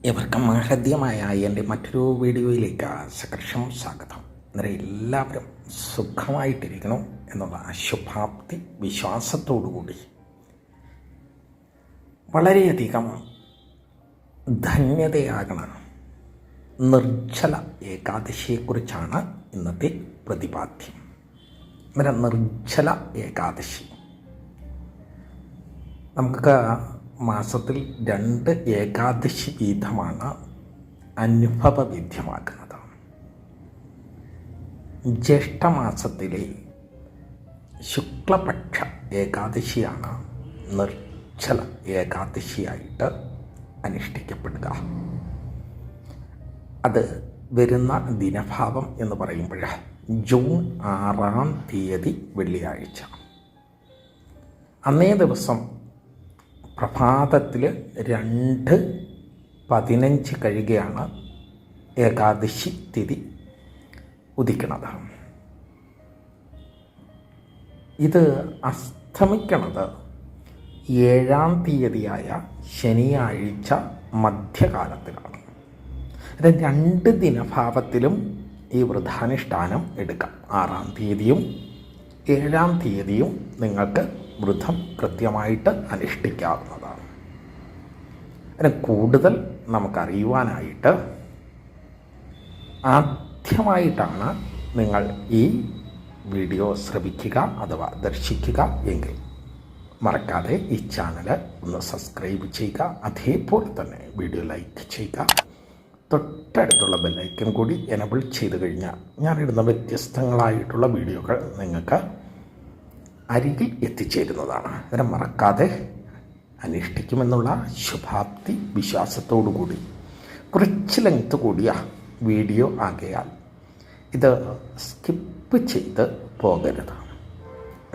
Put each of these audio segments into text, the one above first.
ഇവർക്കും ഹൃദ്യമായ എൻ്റെ മറ്റൊരു വീഡിയോയിലേക്ക് സകർഷം സ്വാഗതം. അന്നേരം എല്ലാവരും സുഖമായിട്ടിരിക്കണം എന്നുള്ള ശുഭാപ്തി വിശ്വാസത്തോടുകൂടി വളരെയധികം ധന്യതയാകണ നിർജ്ജല ഏകാദശിയെക്കുറിച്ചാണ് ഇന്നത്തെ പ്രതിപാദ്യം. അന്നേരം നിർജ്ജല ഏകാദശി നമുക്ക് മാസത്തിൽ 2 ഏകാദശി വീതമാണ് അനുഭവവിദ്യമാക്കുന്നത്. ജ്യേഷ്ഠമാസത്തിലെ ശുക്ലപക്ഷ ഏകാദശിയാണ് നിർജ്ജല ഏകാദശിയായിട്ട് അനുഷ്ഠിക്കപ്പെടുക. അത് വരുന്ന ദിനഭാവം എന്ന് പറയുമ്പോൾ ജൂൺ 6-ാം തീയതി വെള്ളിയാഴ്ച. അന്നേ ദിവസം പ്രഭാതത്തിൽ 2:15 കഴിയുകയാണ് ഏകാദശി തിഥി ഉദിക്കുന്നത്. ഇത് അസ്തമിക്കണത് 7-ാം തീയതിയായ ശനിയാഴ്ച മധ്യകാലത്തിലാണ്. 2 ദിനഭാവത്തിലും ഈ വ്രതാനുഷ്ഠാനം എടുക്കാം. 6-ാം തീയതിയും 7-ാം തീയതിയും നിങ്ങൾക്ക് വ്രതം കൃത്യമായിട്ട് അനുഷ്ഠിക്കാവുന്നതാണ്. അതിന് കൂടുതൽ നമുക്കറിയുവാനായിട്ട് ആദ്യമായിട്ടാണ് നിങ്ങൾ ഈ വീഡിയോ ശ്രവിക്കുക അഥവാ ദർശിക്കുക എങ്കിൽ മറക്കാതെ ഈ ചാനൽ ഒന്ന് സബ്സ്ക്രൈബ് ചെയ്യുക. അതേപോലെ തന്നെ വീഡിയോ ലൈക്ക് ചെയ്യുക. തൊട്ടടുത്തുള്ള ബെല്ലൈക്കൻ കൂടി എനബിൾ ചെയ്ത് കഴിഞ്ഞാൽ ഞാനിടുന്ന വ്യത്യസ്തങ്ങളായിട്ടുള്ള വീഡിയോകൾ നിങ്ങൾക്ക് അരികിൽ എത്തിച്ചേരുന്നതാണ്. അതിനെ മറക്കാതെ അനുഷ്ഠിക്കുമെന്നുള്ള ശുഭാപ്തി വിശ്വാസത്തോടുകൂടി കുറച്ച് ലെങ്ത് കൂടിയ വീഡിയോ ആകയാൽ ഇത് സ്കിപ്പ് ചെയ്ത് പോകരുത്.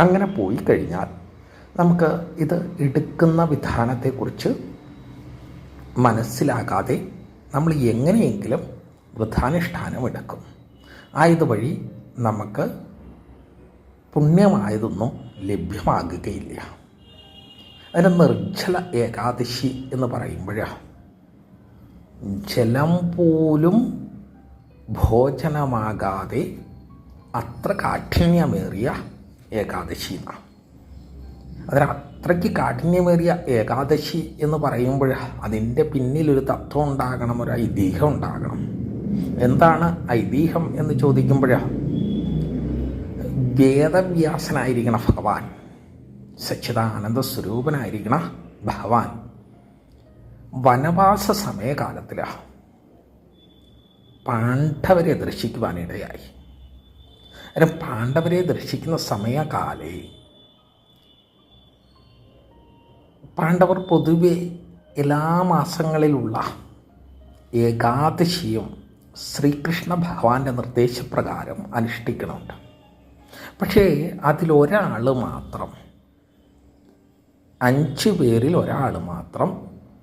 അങ്ങനെ പോയി കഴിഞ്ഞാൽ നമുക്ക് ഇത് എടുക്കുന്ന വിധാനത്തെക്കുറിച്ച് മനസ്സിലാകാതെ നമ്മൾ എങ്ങനെയെങ്കിലും വ്രതാനുഷ്ഠാനം എടുക്കും. ആയതുവഴി നമുക്ക് പുണ്യമായതൊന്നും ലഭ്യമാകുകയില്ല. അതിന് നിർജ്ജല ഏകാദശി എന്ന് പറയുമ്പോൾ ജലം പോലും ഭോജനമാകാതെ അത്ര കാഠിന്യമേറിയ ഏകാദശി എന്നാണ്. അതിന് അത്രയ്ക്ക് കാഠിന്യമേറിയ ഏകാദശി എന്ന് പറയുമ്പോൾ അതിൻ്റെ പിന്നിലൊരു തത്വം ഉണ്ടാകണം, ഒരു ഐതിഹ്യം ഉണ്ടാകണം. എന്താണ് ഐതിഹ്യം എന്ന് ചോദിക്കുമ്പോൾ വേദവ്യാസനായിരിക്കണ ഭഗവാൻ, സച്ചിദാനന്ദ സ്വരൂപനായിരിക്കണ ഭഗവാൻ വനവാസ സമയകാലത്തിൽ പാണ്ഡവരെ ദർശിക്കുവാനിടയായി. അതിന് പാണ്ഡവരെ ദർശിക്കുന്ന സമയകാലേ പാണ്ഡവർ പൊതുവെ എല്ലാ മാസങ്ങളിലുള്ള ഏകാദശിയും ശ്രീകൃഷ്ണ ഭഗവാന്റെ നിർദ്ദേശപ്രകാരം അനുഷ്ഠിക്കണമുണ്ട്. പക്ഷേ അതിലൊരാൾ മാത്രം, 5 പേരിൽ ഒരാൾ മാത്രം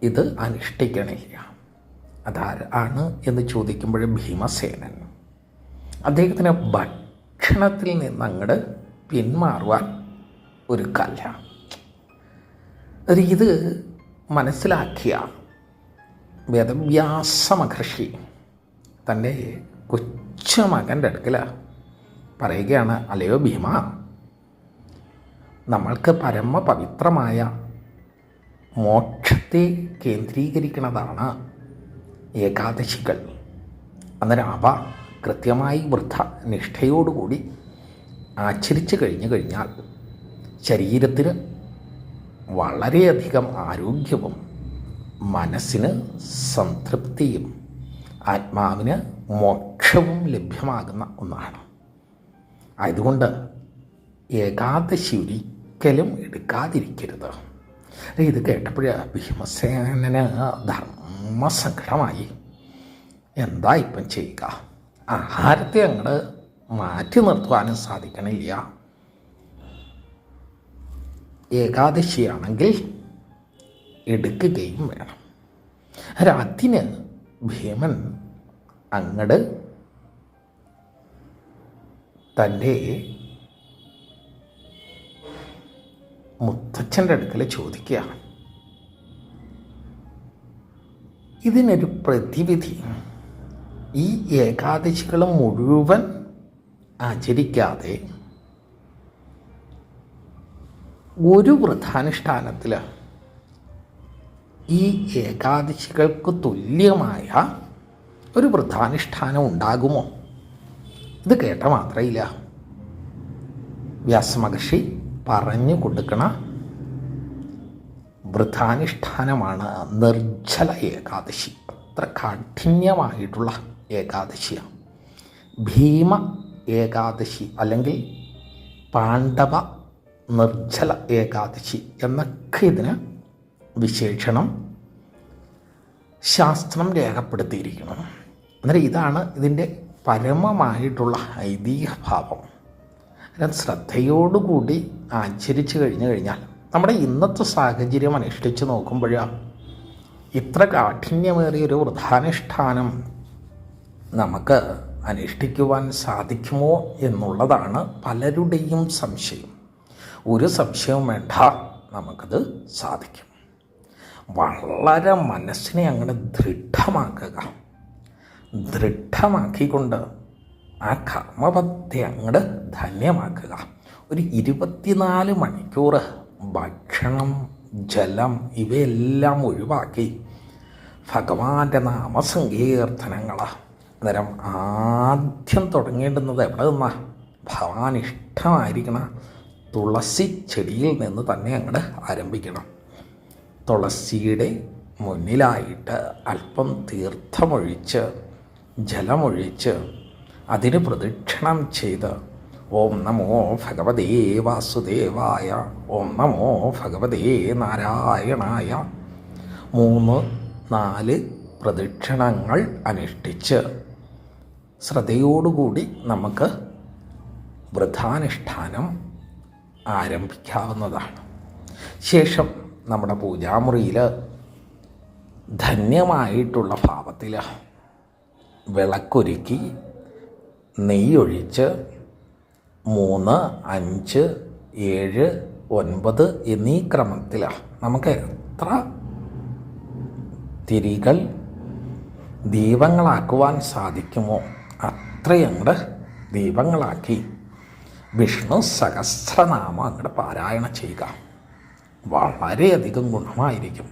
ഇത് അനുഷ്ഠിക്കണില്ല. അതാരാണ് എന്ന് ചോദിക്കുമ്പോൾ ഭീമസേനൻ. അദ്ദേഹത്തിന് ഭക്ഷണത്തിൽ നിന്ന് അങ്ങോട്ട് പിന്മാറുവാൻ ഒരു കല. ഇത് മനസ്സിലാക്കിയ വേദവ്യാസ മഹർഷി തൻ്റെ കൊച്ചുമകൻ്റെ അടുക്കൽ പറയുകയാണ്, അല്ലയോ ഭീമ, നമ്മൾക്ക് പരമപവിത്രമായ മോക്ഷത്തെ കേന്ദ്രീകരിക്കുന്നതാണ് ഏകാദശികൾ. അന്നേരം അവ കൃത്യമായി വ്രതനിഷ്ഠയോടുകൂടി ആചരിച്ചു കഴിഞ്ഞാൽ ശരീരത്തിന് വളരെയധികം ആരോഗ്യവും മനസ്സിന് സംതൃപ്തിയും ആത്മാവിന് മോക്ഷവും ലഭ്യമാകുന്ന ഒന്നാണ്. ആയതുകൊണ്ട് ഏകാദശി ഒരിക്കലും എടുക്കാതിരിക്കരുത്. ഇത് കേട്ടപ്പോൾ ഭീമസേനന് ധർമ്മസങ്കടമായി. എന്താ ഇപ്പം ചെയ്യുക? ആഹാരത്തെ അങ്ങോട്ട് മാറ്റി നിർത്തുവാനും സാധിക്കണില്ല. ഏകാദശിയാണെങ്കിൽ എടുക്കുകയും വേണം. അതിന് ഭീമൻ അങ്ങട് തൻ്റെ മുത്തച്ഛൻ്റെ അടുക്കൽ ചോദിക്കുക, ഇതിനൊരു പ്രതിവിധി, ഈ ഏകാദശികൾ മുഴുവൻ ആചരിക്കാതെ ഒരു വ്രതാനുഷ്ഠാനത്തിൽ ഈ ഏകാദശികൾക്ക് തുല്യമായ ഒരു വ്രതാനുഷ്ഠാനം ഉണ്ടാകുമോ? ഇത് കേട്ട മാത്രയില്ല, വ്യാസമഹർഷി പറഞ്ഞു കൊടുക്കണ വ്രതാനുഷ്ഠാനമാണ് നിർജ്ജല ഏകാദശി. അത്ര കാഠിന്യമായിട്ടുള്ള ഏകാദശിയാണ്. ഭീമ ഏകാദശി അല്ലെങ്കിൽ പാണ്ഡവ നിർജ്ജല ഏകാദശി എന്നൊക്കെ ഇതിന് വിശേഷണം ശാസ്ത്രം രേഖപ്പെടുത്തിയിരിക്കണം. അന്നേരം ഇതാണ് ഇതിൻ്റെ പരമമായിട്ടുള്ള ഐതിഹ്യഭാവം. ശ്രദ്ധയോടുകൂടി ആചരിച്ചു കഴിഞ്ഞാൽ നമ്മുടെ ഇന്നത്തെ സാഹചര്യം അനുഷ്ഠിച്ച് നോക്കുമ്പോഴാണ് ഇത്ര കാഠിന്യമേറിയൊരു വ്രതാനുഷ്ഠാനം നമുക്ക് അനുഷ്ഠിക്കുവാൻ സാധിക്കുമോ എന്നുള്ളതാണ് പലരുടെയും സംശയം. ഒരു സംശയവും വേണ്ട, നമുക്കത് സാധിക്കും. വളരെ മനസ്സിനെ അങ്ങനെ ദൃഢമാക്കിക്കൊണ്ട് ആ കർമ്മപത്തെ അങ്ങോട്ട് ധന്യമാക്കുക. ഒരു 24 മണിക്കൂർ ഭക്ഷണം, ജലം ഇവയെല്ലാം ഒഴിവാക്കി ഭഗവാന്റെ നാമസങ്കീർത്തനങ്ങൾ. അന്നേരം ആദ്യം തുടങ്ങേണ്ടുന്നത് എവിടെ നിന്നാണ്? ഭഗവാൻ ഇഷ്ടമായിരിക്കണ തുളസി ചെടിയിൽ നിന്ന് തന്നെ അങ്ങോട്ട് ആരംഭിക്കണം. തുളസിയുടെ മുന്നിലായിട്ട് അല്പം തീർത്ഥമൊഴിച്ച് ജലമൊഴിച്ച് അതിന് പ്രദക്ഷിണം ചെയ്ത് ഓം നമോ ഭഗവതേ വാസുദേവായ, ഓം നമോ ഭഗവതേ നാരായണായ 3-4 പ്രദക്ഷിണങ്ങൾ അനുഷ്ഠിച്ച് ശ്രദ്ധയോടുകൂടി നമുക്ക് വ്രതാനുഷ്ഠാനം ആരംഭിക്കാവുന്നതാണ്. ശേഷം നമ്മുടെ പൂജാമുറിയിൽ ധന്യമായിട്ടുള്ള ഭാവത്തിൽ വിളക്കൊരുക്കി നെയ്യൊഴിച്ച് 3, 5, 7, 9 എന്നീ ക്രമത്തിൽ നമുക്ക് എത്ര തിരികൾ ദീപങ്ങളാക്കുവാൻ സാധിക്കുമോ അത്രയങ്ങോട്ട് ദീപങ്ങളാക്കി വിഷ്ണു സഹസ്രനാമം അങ്ങോട്ട് പാരായണം ചെയ്യുക. വളരെയധികം ഗുണമായിരിക്കും.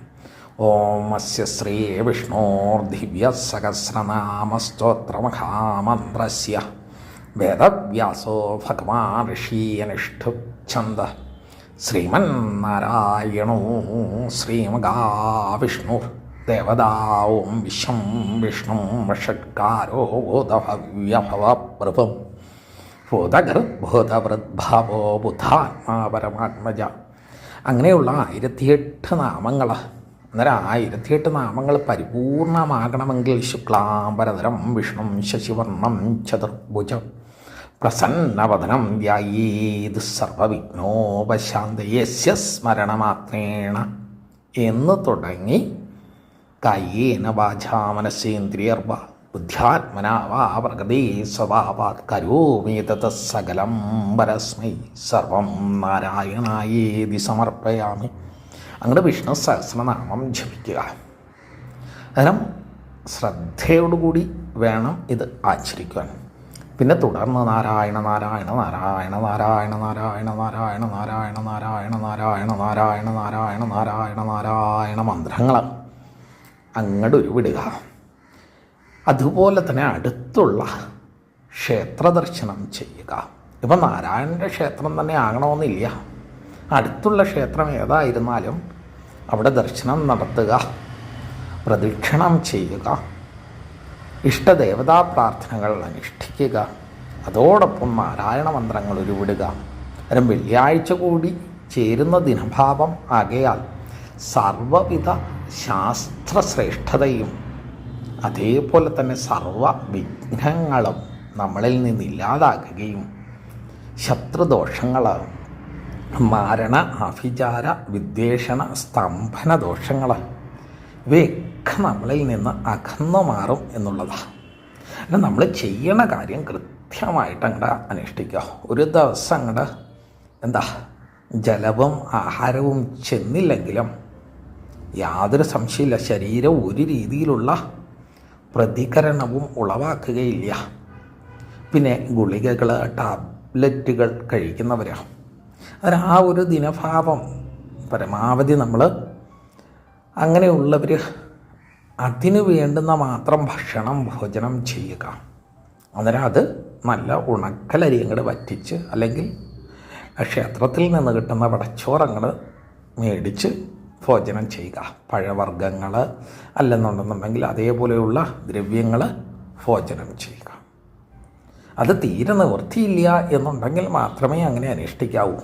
ഓം അസ്യ ശ്രീ വിഷ്ണോർ ദിവ്യ സഹസ്രനാമസ്തോത്രമഹാമന്ത്രസ്യ വേദവ്യാസോ ഭഗവാൻ ഋഷീയനിഷ്ഠുച്ഛന്ദ ശ്രീമന്നാരായണോ ശ്രീമഹാവിഷ്ണു ദേവതാവും വിശ്വം വിഷ്ണു ഷട്കാരോ ബോധഭവ്യഭവപ്രഭം ഭൂതഗർഭൂതവൃദ്ഭാവോ ബുദ്ധാത്മാ പരമാത്മജ. അങ്ങനെയുള്ള 1008 നാമങ്ങൾ. അന്നേരം 1008 നാമങ്ങൾ പരിപൂർണമാകണമെങ്കിൽ ശുക്ലാംബരധരം വിഷ്ണു ശശിവർണം ചതുർഭുജം പ്രസന്നവദനം ധ്യായേത് സർവവിഘ്നോപശാന്തയേ സ്മരണമാത്രേണ എന്ന് തുടങ്ങി കായേന വാചാ മനസേന്ദ്രിയർവ ബുദ്ധ്യാത്മനാ വാ പ്രകൃതി സ്വഭാവാത് കരോമി തത് സകലം പരസ്മൈ സർവം നാരായണായേതി സമർപ്പയാമി. അങ്ങോട്ട് വിഷ്ണു സഹസ്രനാമം ജപിക്കുക. അന്നേരം ശ്രദ്ധയോടുകൂടി വേണം ഇത് ആചരിക്കുവാൻ. പിന്നെ തുടർന്ന് നാരായണ നാരായണ നാരായണ നാരായണ നാരായണ നാരായണ നാരായണ നാരായണ നാരായണ നാരായണ നാരായണ നാരായണ നാരായണ മന്ത്രങ്ങൾ അങ്ങോട്ട് ഉരുവിടുക. അതുപോലെ തന്നെ അടുത്തുള്ള ക്ഷേത്ര ദർശനം ചെയ്യുക. ഇപ്പം നാരായണൻ്റെ ക്ഷേത്രം തന്നെ ആകണമെന്നില്ല, അടുത്തുള്ള ക്ഷേത്രം ഏതായിരുന്നാലും അവിടെ ദർശനം നടത്തുക, പ്രദക്ഷിണം ചെയ്യുക, ഇഷ്ടദേവതാ പ്രാർത്ഥനകൾ അനുഷ്ഠിക്കുക, അതോടൊപ്പം നാരായണ മന്ത്രങ്ങൾ ഉരുവിടുക. അന്നേരം വെള്ളിയാഴ്ച കൂടി ചേരുന്ന ദിനഭാവം ആകയാൽ സർവവിധ ശാസ്ത്രശ്രേഷ്ഠതയും അതേപോലെ തന്നെ സർവ വിഘ്നങ്ങളും നമ്മളിൽ നിന്നില്ലാതാക്കുകയും ശത്രുദോഷങ്ങൾ, മാരണ, അഭിചാര, വിദ്വേഷണ, സ്തംഭന ദോഷങ്ങൾ ഇവയൊക്കെ നമ്മളിൽ നിന്ന് അകന്നു മാറും എന്നുള്ളതാണ്. അല്ല, നമ്മൾ ചെയ്യണ കാര്യം കൃത്യമായിട്ട് അങ്ങോട്ട് അനുഷ്ഠിക്കുക. ഒരു ദിവസം അങ്ങോട്ട് ജലവും ആഹാരവും ചെന്നില്ലെങ്കിലും യാതൊരു സംശയമില്ല, ശരീരം ഒരു രീതിയിലുള്ള പ്രതികരണവും ഉളവാക്കുകയില്ല. പിന്നെ ഗുളികകൾ, ടാബ്ലറ്റുകൾ കഴിക്കുന്നവരാണ്. അതിന് ആ ഒരു ദിനഭാവം പരമാവധി നമ്മൾ അങ്ങനെയുള്ളവർ അതിന് വേണ്ടുന്ന മാത്രം ഭോജനം ചെയ്യുക. അന്നേരം അത് നല്ല ഉണക്കലരിയങ്ങൾ വറ്റിച്ച്, അല്ലെങ്കിൽ ക്ഷേത്രത്തിൽ നിന്ന് കിട്ടുന്ന വടച്ചോറങ്ങൾ മേടിച്ച് ഭോജനം ചെയ്യുക. പഴവർഗ്ഗങ്ങൾ അല്ലെന്നുണ്ടെന്നുണ്ടെങ്കിൽ അതേപോലെയുള്ള ദ്രവ്യങ്ങൾ ഭോജനം ചെയ്യുക. അത് തീരെ നിവൃത്തിയില്ല എന്നുണ്ടെങ്കിൽ മാത്രമേ അങ്ങനെ അനുഷ്ഠിക്കാവൂ.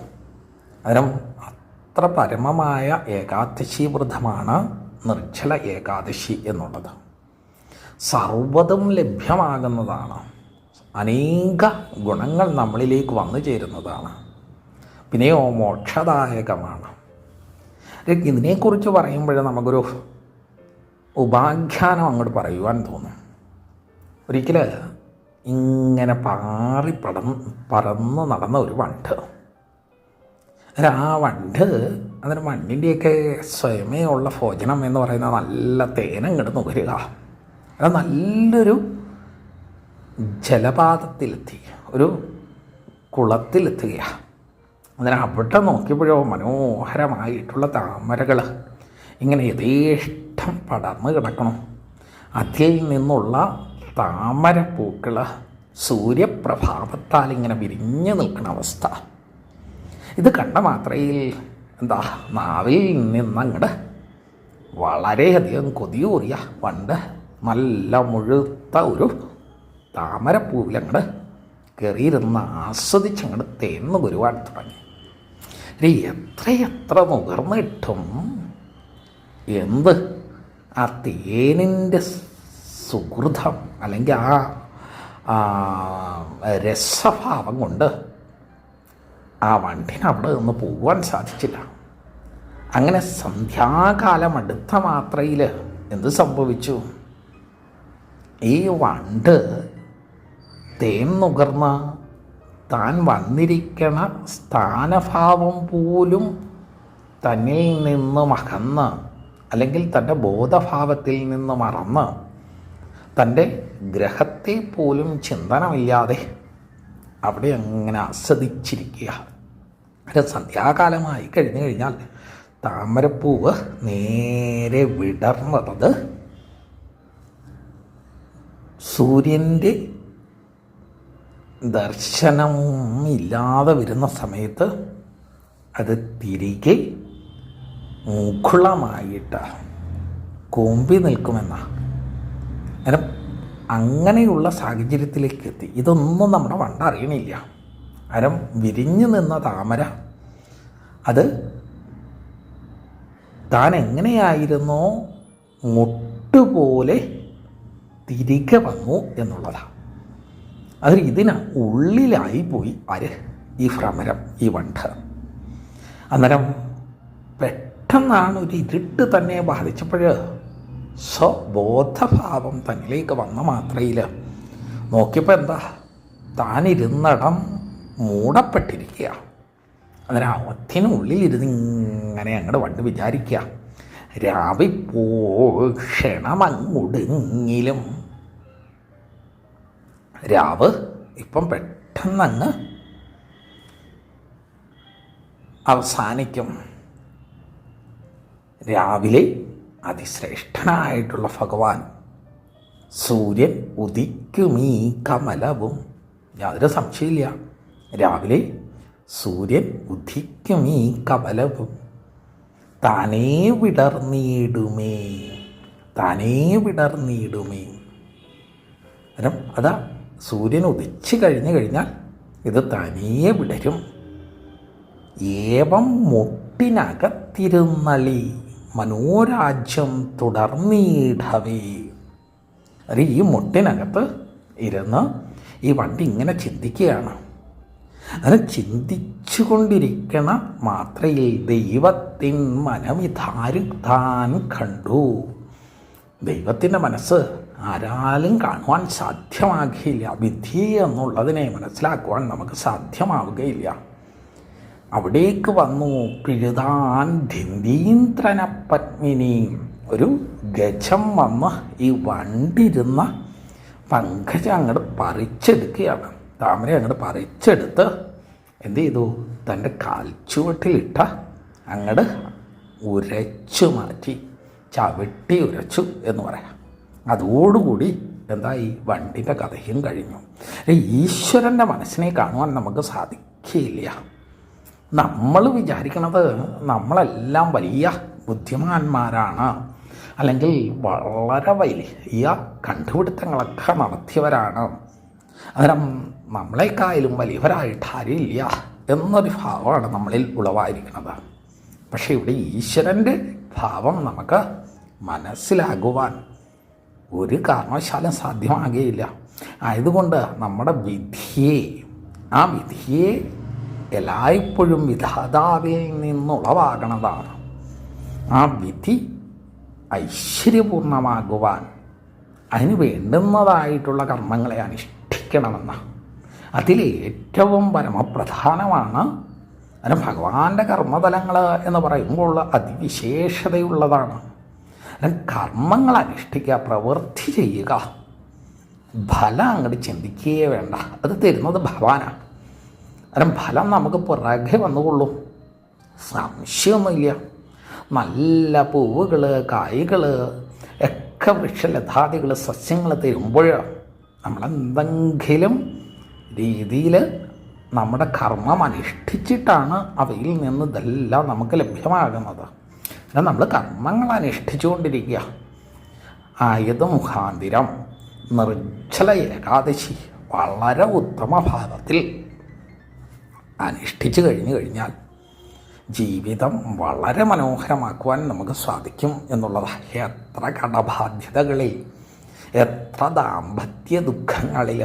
അതിനും അത്ര പരമമായ ഏകാദശി വ്രതമാണ് നിർജ്ജല ഏകാദശി എന്നുള്ളത്. സർവ്വതും ലഭ്യമാകുന്നതാണ്, അനേക ഗുണങ്ങൾ നമ്മളിലേക്ക് വന്നു ചേരുന്നതാണ്, പിന്നെയോ മോക്ഷദായകമാണ്. ഇതിനെക്കുറിച്ച് പറയുമ്പോൾ നമുക്കൊരു ഉപാഖ്യാനം അങ്ങോട്ട് പറയുവാൻ തോന്നും. ഒരിക്കൽ ഇങ്ങനെ പറന്ന് നടന്ന ഒരു വണ്ട്. ആ വണ്ട്, അതിന് വണ്ടിൻ്റെയൊക്കെ സ്വയമേ ഉള്ള ഭോജനം എന്ന് പറയുന്നത് നല്ല തേനങ്ങോട്ട് നുകരുക. അത് നല്ലൊരു ജലപാതത്തിലെത്തി, ഒരു കുളത്തിലെത്തുകയാണ്. അതിന് അവിടെ നോക്കിയപ്പോഴോ മനോഹരമായിട്ടുള്ള താമരകൾ ഇങ്ങനെ യഥേഷ്ടം പടർന്ന് കിടക്കണം. അതിൽ നിന്നുള്ള താമരപ്പൂക്കൾ സൂര്യപ്രഭാവത്താൽ ഇങ്ങനെ വിരിഞ്ഞു നിൽക്കുന്ന അവസ്ഥ. ഇത് കണ്ട മാത്രയിൽ നാവിൽ നിന്നങ്ങട് വളരെയധികം കൊതിയൂറിയ വണ്ട് നല്ല മുഴുത്ത ഒരു താമരപ്പൂവിലങ്ങട് കയറിയിരുന്ന് ആസ്വദിച്ചങ്ങട് തേന്ന് ഗുരുവാൻ തുടങ്ങി. എത്രയെത്ര നുകർന്നിട്ടും ആ തേനിൻ്റെ സുഹൃതം അല്ലെങ്കിൽ ആ രസഭാവം കൊണ്ട് ആ വണ്ടിന് അവിടെ നിന്ന് പോകുവാൻ സാധിച്ചില്ല. അങ്ങനെ സന്ധ്യാകാലം അടുത്ത മാത്രയിൽ എന്ത് സംഭവിച്ചു? ഈ വണ്ട് തേൻ നുകർന്ന് താൻ വന്നിരിക്കണ സ്ഥാനഭാവം പോലും തന്നിൽ നിന്ന് മകന്ന്, അല്ലെങ്കിൽ തൻ്റെ ബോധഭാവത്തിൽ നിന്ന് മറന്ന്, തൻ്റെ ഗ്രഹത്തെ പോലും ചിന്തനമില്ലാതെ അവിടെ അങ്ങനെ ആസ്വദിച്ചിരിക്കുക. ഒരു സന്ധ്യാകാലമായി കഴിഞ്ഞു കഴിഞ്ഞാൽ താമരപ്പൂവ് നേരെ വിടർന്നത് സൂര്യൻ്റെ ദർശനം ഇല്ലാതെ വരുന്ന സമയത്ത് അത് തിരികെ മുകുളമായിട്ട് കൊമ്പി നിൽക്കുമെന്നാണ്. കാരണം അങ്ങനെയുള്ള സാഹചര്യത്തിലേക്ക് എത്തി. ഇതൊന്നും നമ്മുടെ വണ്ട അറിയണില്ല. കാരണം വിരിഞ്ഞു നിന്ന താമര അത് താൻ എങ്ങനെയായിരുന്നോ മുട്ടുപോലെ തിരികെ വന്നു എന്നുള്ളതാണ്. അതിൽ ഇതിന് ഉള്ളിലായിപ്പോയി ഈ ഭ്രമരം, ഈ വണ്ട്. അന്നേരം പെട്ടെന്നാണ് ഒരു ഇരുട്ട് തന്നെ ബാധിച്ചപ്പോൾ സ്വബോധഭാവം തന്നിലേക്ക് വന്ന മാത്രയിൽ നോക്കിയപ്പോൾ താനിരുന്നിടം മൂടപ്പെട്ടിരിക്കുക. അന്നേരം അവത്തിനുള്ളിലിരുന്ന് ഇങ്ങനെ അങ്ങോട്ട് വണ്ട് വിചാരിക്കുക, രാവിപ്പോ ക്ഷണമങ്ങുടുങ്ങിലും രാവ് ഇപ്പം പെട്ടെന്നങ്ങ് അവസാനിക്കും. രാവിലെ അതിശ്രേഷ്ഠനായിട്ടുള്ള ഭഗവാൻ സൂര്യൻ ഉദിക്കുമീ കമലവും. യാതൊരു സംശയമില്ല, രാവിലെ സൂര്യൻ ഉദിക്കുമീ കമലവും താനേ വിടർന്നിടുമേ, താനേ വിടർന്നിടുമേ. അതാ സൂര്യൻ ഉദിച്ചു കഴിഞ്ഞു കഴിഞ്ഞാൽ ഇത് തനിയെ വിടരും. ഏവം മുട്ടിനകത്തിരുന്നളി മനോരാജ്യം തുടർന്നിടവേ. അത് ഈ മുട്ടിനകത്ത് ഇരുന്ന് ഈ വണ്ടി ഇങ്ങനെ ചിന്തിക്കുകയാണ്. അങ്ങനെ ചിന്തിച്ചു കൊണ്ടിരിക്കണ മാത്രയിൽ ദൈവത്തിൻ മനമിതാരുത്താൻ കണ്ടു. ദൈവത്തിൻ്റെ മനസ്സ് ആരാലും കാണുവാൻ സാധ്യമാകുകയില്ല. വിധി എന്നുള്ളതിനെ മനസ്സിലാക്കുവാൻ നമുക്ക് സാധ്യമാവുകയില്ല. അവിടേക്ക് വന്നു പിഴുതാൻ ധീന്ദ്രന പത്മിനിയും. ഒരു ഗജം വന്ന് ഈ വണ്ടിരുന്ന പങ്കജം അങ്ങോട്ട് പറിച്ചെടുക്കുകയാണ്. താമര അങ്ങോട്ട് പറിച്ചെടുത്ത് എന്ത് ചെയ്തു? തൻ്റെ കാൽച്ചുവട്ടിലിട്ട അങ്ങോട്ട് ഉരച്ചു മാറ്റി, ചവിട്ടി ഉരച്ചു എന്ന് പറയാം. അതോടുകൂടി എന്തായി? വണ്ടിൻ്റെ കഥയും കഴിഞ്ഞു. ഈശ്വരൻ്റെ മനസ്സിനെ കാണുവാൻ നമുക്ക് സാധിക്കില്ല. നമ്മൾ വിചാരിക്കണത് നമ്മളെല്ലാം വലിയ ബുദ്ധിമാന്മാരാണ്, അല്ലെങ്കിൽ വളരെ വലിയ കണ്ടുപിടുത്തങ്ങളൊക്കെ നടത്തിയവരാണ്, അന്നേരം നമ്മളെക്കായാലും വലിയവരായിട്ട് ആരുമില്ല എന്നൊരു ഭാവമാണ് നമ്മളിൽ ഉളവായിരിക്കുന്നത്. പക്ഷേ ഇവിടെ ഈശ്വരൻ്റെ ഭാവം നമുക്ക് മനസ്സിലാകുവാൻ ഒരു കാരണവശാലും സാധ്യമാകുകയില്ല. ആയതുകൊണ്ട് നമ്മുടെ ആ വിധിയെ എല്ലായ്പ്പോഴും വിധാതാവിൽ നിന്നുളവാകണതാണ്. ആ വിധി ഐശ്വര്യപൂർണമാകുവാൻ അതിന് വേണ്ടുന്നതായിട്ടുള്ള കർമ്മങ്ങളെ അനുഷ്ഠിക്കണമെന്ന്. അതിലേറ്റവും പരമപ്രധാനമാണ് അതിന് ഭഗവാന്റെ കർമ്മതലങ്ങൾ എന്ന് പറയുമ്പോൾ അതിവിശേഷതയുള്ളതാണ്. കർമ്മങ്ങൾ അനുഷ്ഠിക്കുക, പ്രവൃത്തി ചെയ്യുക, ഫലം അങ്ങോട്ട് ചിന്തിക്കുകയേ വേണ്ട. അത് തരുന്നത് ഭഗവാനാണ്. അന്നേരം ഫലം നമുക്ക് പുറകെ വന്നുകൊള്ളും, സംശയമൊന്നുമില്ല. നല്ല പൂവുകൾ, കായ്കൾ ഒക്കെ വൃക്ഷലതാദികൾ, സസ്യങ്ങൾ തരുമ്പോൾ നമ്മളെന്തെങ്കിലും രീതിയിൽ നമ്മുടെ കർമ്മം അനുഷ്ഠിച്ചിട്ടാണ് അവയിൽ നിന്ന് ഇതെല്ലാം നമുക്ക് ലഭ്യമാകുന്നത്. നമ്മൾ കർമ്മങ്ങൾ അനുഷ്ഠിച്ചുകൊണ്ടിരിക്കുക. ആയത് മുഖാന്തിരം നിർജ്ജല ഏകാദശി വളരെ ഉത്തമ ഭാവത്തിൽ അനുഷ്ഠിച്ചു കഴിഞ്ഞാൽ ജീവിതം വളരെ മനോഹരമാക്കുവാൻ നമുക്ക് സാധിക്കും എന്നുള്ളതാണ്. എത്ര കടബാധ്യതകളിൽ, എത്ര ദാമ്പത്യ ദുഃഖങ്ങളിൽ,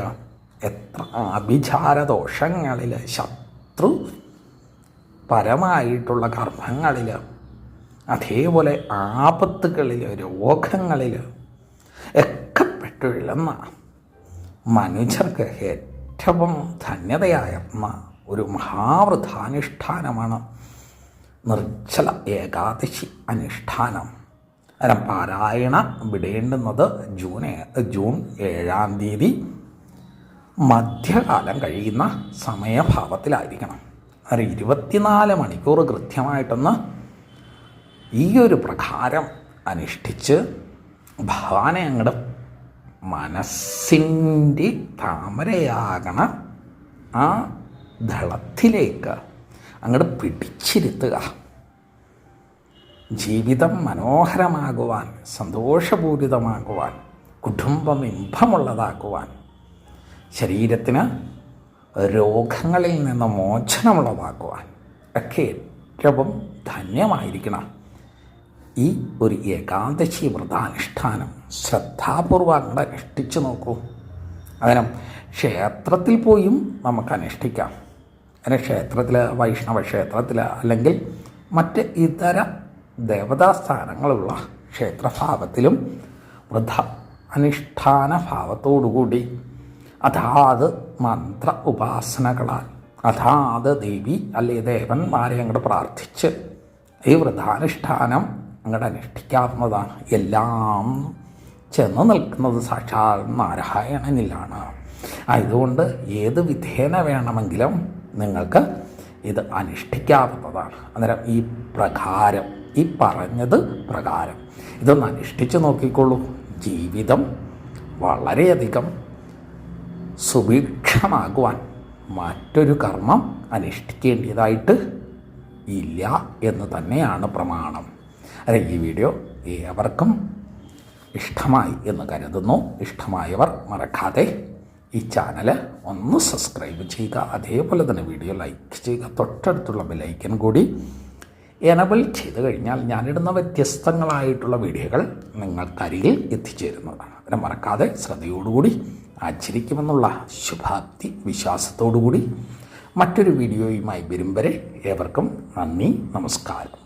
എത്ര ആഭിചാരദോഷങ്ങളിൽ, ശത്രു പരമായിട്ടുള്ള കർമ്മങ്ങളിൽ, അതേപോലെ ആപത്തുകളിൽ, രോഗങ്ങളിൽ ഒക്കെ പെട്ടുഴലുന്ന മനുഷ്യർക്ക് ഏറ്റവും ധന്യതയായിരുന്ന ഒരു മഹാവ്രതാനുഷ്ഠാനമാണ് നിർജ്ജല ഏകാദശി അനുഷ്ഠാനം. അതിന് പാരായണ വിടേണ്ടുന്നത് ജൂൺ 7-ാം തീയതി മധ്യകാലം കഴിയുന്ന സമയഭാവത്തിലായിരിക്കണം. അത് 24 മണിക്കൂർ കൃത്യമായിട്ടൊന്ന് ഈ ഒരു പ്രകാരം അനുഷ്ഠിച്ച് ഭഗവാനെ അങ്ങോട്ട് മനസ്സിൻ്റെ താമരയാകണ ആ ദളത്തിലേക്ക് അങ്ങോട്ട് പിടിച്ചിരുത്തുക. ജീവിതം മനോഹരമാകുവാൻ, സന്തോഷപൂരിതമാകുവാൻ, കുടുംബം ഇമ്പമുള്ളതാക്കുവാൻ, ശരീരത്തിന് രോഗങ്ങളിൽ നിന്ന് മോചനമുള്ളതാക്കുവാൻ ഒക്കെ ഏറ്റവും ധന്യമായിരിക്കണം ഈ ഒരു ഏകാദശി വ്രതാനുഷ്ഠാനം. ശ്രദ്ധാപൂർവ്വം അങ്ങോട്ട് അനുഷ്ഠിച്ചു നോക്കൂ. അതിനും ക്ഷേത്രത്തിൽ പോയും നമുക്ക് അനുഷ്ഠിക്കാം. അതിന് ക്ഷേത്രത്തിൽ, വൈഷ്ണവ ക്ഷേത്രത്തിൽ, അല്ലെങ്കിൽ മറ്റ് ഇതര ദേവതാസ്ഥാനങ്ങളുള്ള ക്ഷേത്രഭാവത്തിലും വ്രത അനുഷ്ഠാന ഭാവത്തോടുകൂടി അതാത് മന്ത്ര ഉപാസനകളാൽ അതാത് ദേവി അല്ലെ ദേവന്മാരെ അങ്ങോട്ട് പ്രാർത്ഥിച്ച് ഈ വ്രതാനുഷ്ഠാനം അങ്ങോട്ട് അനുഷ്ഠിക്കാവുന്നതാണ്. എല്ലാം ചെന്ന് നിൽക്കുന്നത് സാക്ഷാൽ നാരായണനിലാണ്. ആയതുകൊണ്ട് ഏത് വിധേന വേണമെങ്കിലും നിങ്ങൾക്ക് ഇത് അനുഷ്ഠിക്കാവുന്നതാണ്. അന്നേരം ഈ പ്രകാരം, ഈ പറഞ്ഞത് പ്രകാരം ഇതൊന്ന് അനുഷ്ഠിച്ച് നോക്കിക്കോളൂ. ജീവിതം വളരെയധികം സുഭിക്ഷമാകുവാൻ മറ്റൊരു കർമ്മം അനുഷ്ഠിക്കേണ്ടതായിട്ട് ഇല്ല എന്ന് തന്നെയാണ് പ്രമാണം. അതെ, ഈ വീഡിയോ ഏവർക്കും ഇഷ്ടമായി എന്ന് കരുതുന്നു. ഇഷ്ടമായവർ മറക്കാതെ ഈ ചാനൽ ഒന്ന് സബ്സ്ക്രൈബ് ചെയ്യുക. അതേപോലെ തന്നെ വീഡിയോ ലൈക്ക് ചെയ്യുക. തൊട്ടടുത്തുള്ള ബെല്ലൈക്കൻ കൂടി എനബിൾ ചെയ്ത് കഴിഞ്ഞാൽ ഞാനിടുന്ന വ്യത്യസ്തങ്ങളായിട്ടുള്ള വീഡിയോകൾ നിങ്ങൾക്കരികിൽ എത്തിച്ചേരുന്നതാണ്. അതിനെ മറക്കാതെ ശ്രദ്ധയോടുകൂടി ആചരിക്കുമെന്നുള്ള ശുഭാപ്തി വിശ്വാസത്തോടുകൂടി മറ്റൊരു വീഡിയോയുമായി വരും വരെ ഏവർക്കും നന്ദി, നമസ്കാരം.